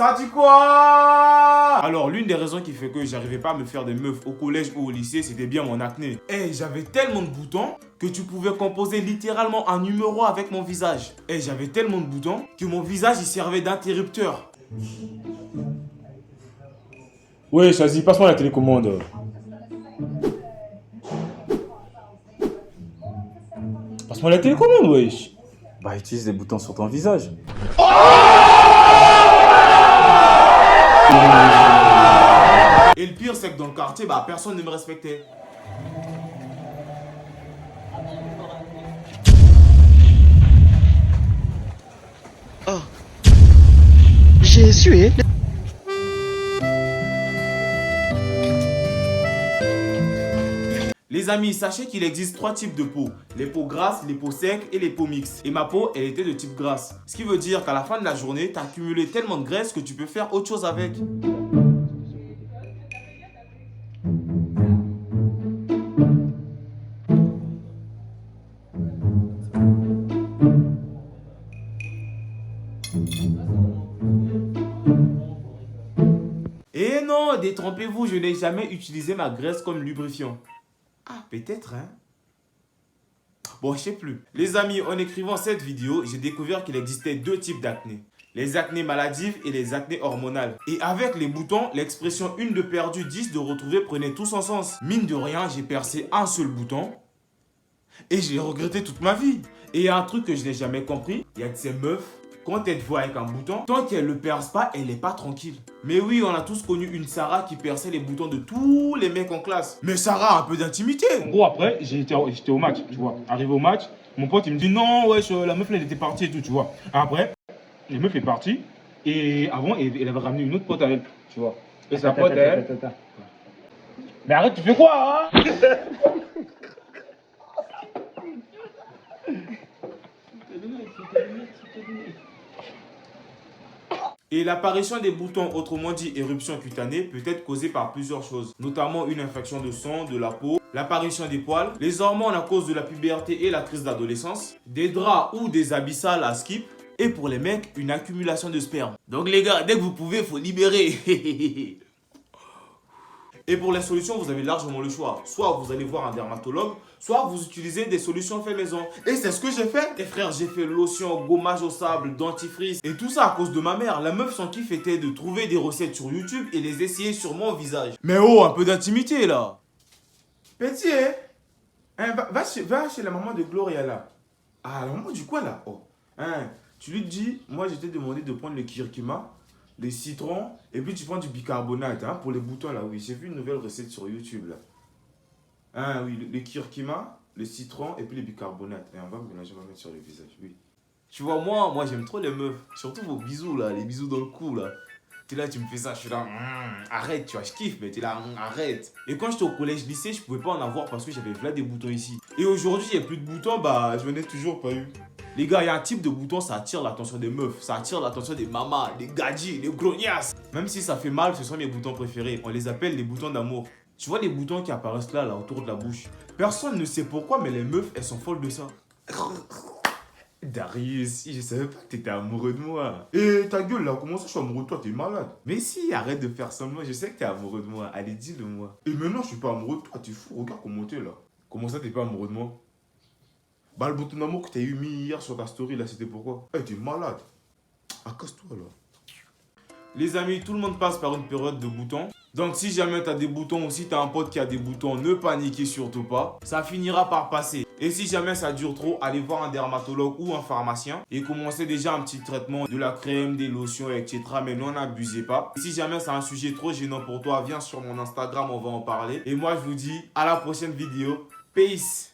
Ça dit quoi? Alors, l'une des raisons qui fait que j'arrivais pas à me faire des meufs au collège ou au lycée, c'était bien mon acné. Et j'avais tellement de boutons que tu pouvais composer littéralement un numéro avec mon visage. Et j'avais tellement de boutons que mon visage il servait d'interrupteur. Ouais, Chazi, passe-moi la télécommande. Passe-moi la télécommande, wesh. Bah, utilise les boutons sur ton visage. Et le pire, c'est que dans le quartier, bah, personne ne me respectait. Oh. J'ai sué. Les amis, sachez qu'il existe 3 types de peau. Les peaux grasses, les peaux secs et les peaux mixtes. Et ma peau, elle était de type grasse. Ce qui veut dire qu'à la fin de la journée, tu as accumulé tellement de graisse que tu peux faire autre chose avec. Et non, détrompez-vous, je n'ai jamais utilisé ma graisse comme lubrifiant. Ah, peut-être, hein? Bon, je sais plus. Les amis, en écrivant cette vidéo, j'ai découvert qu'il existait 2 types d'acné. Les acnés maladives et les acnés hormonales. Et avec les boutons, l'expression une de perdu, 10 de retrouvé prenait tout son sens. Mine de rien, j'ai percé un seul bouton et je l'ai regretté toute ma vie. Et il y a un truc que je n'ai jamais compris, il y a de ces meufs, quand elles te voient avec un bouton, tant qu'elle ne le perce pas, elle n'est pas tranquille. Mais oui, on a tous connu une Sarah qui perçait les boutons de tous les mecs en classe. Mais Sarah a un peu d'intimité. En gros, après, j'étais au match, tu vois. Arrivé au match, mon pote, il me dit non, wesh, la meuf, elle était partie et tout, tu vois. Après, la meuf est partie, et avant, elle avait ramené une autre pote à elle, tu vois. Et sa pote, elle... Mais arrête, tu fais quoi, hein? Et l'apparition des boutons, autrement dit éruption cutanée, peut être causée par plusieurs choses, notamment une infection de sang, de la peau, l'apparition des poils, les hormones à cause de la puberté et la crise d'adolescence, des draps ou des habits sales à skip, et pour les mecs, une accumulation de sperme. Donc les gars, dès que vous pouvez, faut libérer. Et pour les solutions, vous avez largement le choix. Soit vous allez voir un dermatologue, soit vous utilisez des solutions fait maison. Et c'est ce que j'ai fait. Et frère, j'ai fait lotion, gommage au sable, dentifrice. Et tout ça à cause de ma mère. La meuf, son kiff était de trouver des recettes sur YouTube et les essayer sur mon visage. Mais oh, un peu d'intimité là. Petit, hein, va chez la maman de Gloria là. Ah, la maman du quoi là? Oh, hein, tu lui dis, moi je t'ai demandé de prendre le curcuma, les citrons, et puis tu prends du bicarbonate, hein, pour les boutons là, oui. J'ai vu une nouvelle recette sur YouTube là. Hein, oui, le curcuma, le citron, et puis le bicarbonate. Et on va mélanger, on va mettre sur le visage, oui. Tu vois, moi j'aime trop les meufs. Surtout vos bisous là, les bisous dans le cou là. T'es là, tu me fais ça, je suis là, arrête, tu vois, je kiffe, mais t'es là, arrête. Et quand j'étais au collège-lycée, je pouvais pas en avoir parce que j'avais là des boutons ici. Et aujourd'hui, il n'y a plus de boutons, bah, je n'en ai toujours pas eu. Les gars, il y a un type de bouton, ça attire l'attention des meufs, ça attire l'attention des mamas, des gadgets, des grognasses. Même si ça fait mal, ce sont mes boutons préférés. On les appelle les boutons d'amour. Tu vois les boutons qui apparaissent là, autour de la bouche. Personne ne sait pourquoi, mais les meufs, elles sont folles de ça. Darius, je savais pas que t'étais amoureux de moi. Et ta gueule là, comment ça je suis amoureux de toi? T'es malade. Mais si, arrête de faire semblant, je sais que t'es amoureux de moi. Allez, dis-le moi. Et maintenant, je suis pas amoureux de toi, t'es fou, regarde comment t'es là. Comment ça, t'es pas amoureux de moi? Bah, le bouton d'amour que t'as eu mis hier sur ta story là, c'était pourquoi? Eh, t'es malade. Ah, casse-toi là. Les amis, tout le monde passe par une période de boutons. Donc si jamais tu as des boutons ou si tu as un pote qui a des boutons, ne paniquez surtout pas. Ça finira par passer. Et si jamais ça dure trop, allez voir un dermatologue ou un pharmacien. Et commencez déjà un petit traitement de la crème, des lotions, etc. Mais n'en abusez pas. Et si jamais c'est un sujet trop gênant pour toi, viens sur mon Instagram, on va en parler. Et moi je vous dis à la prochaine vidéo. Peace.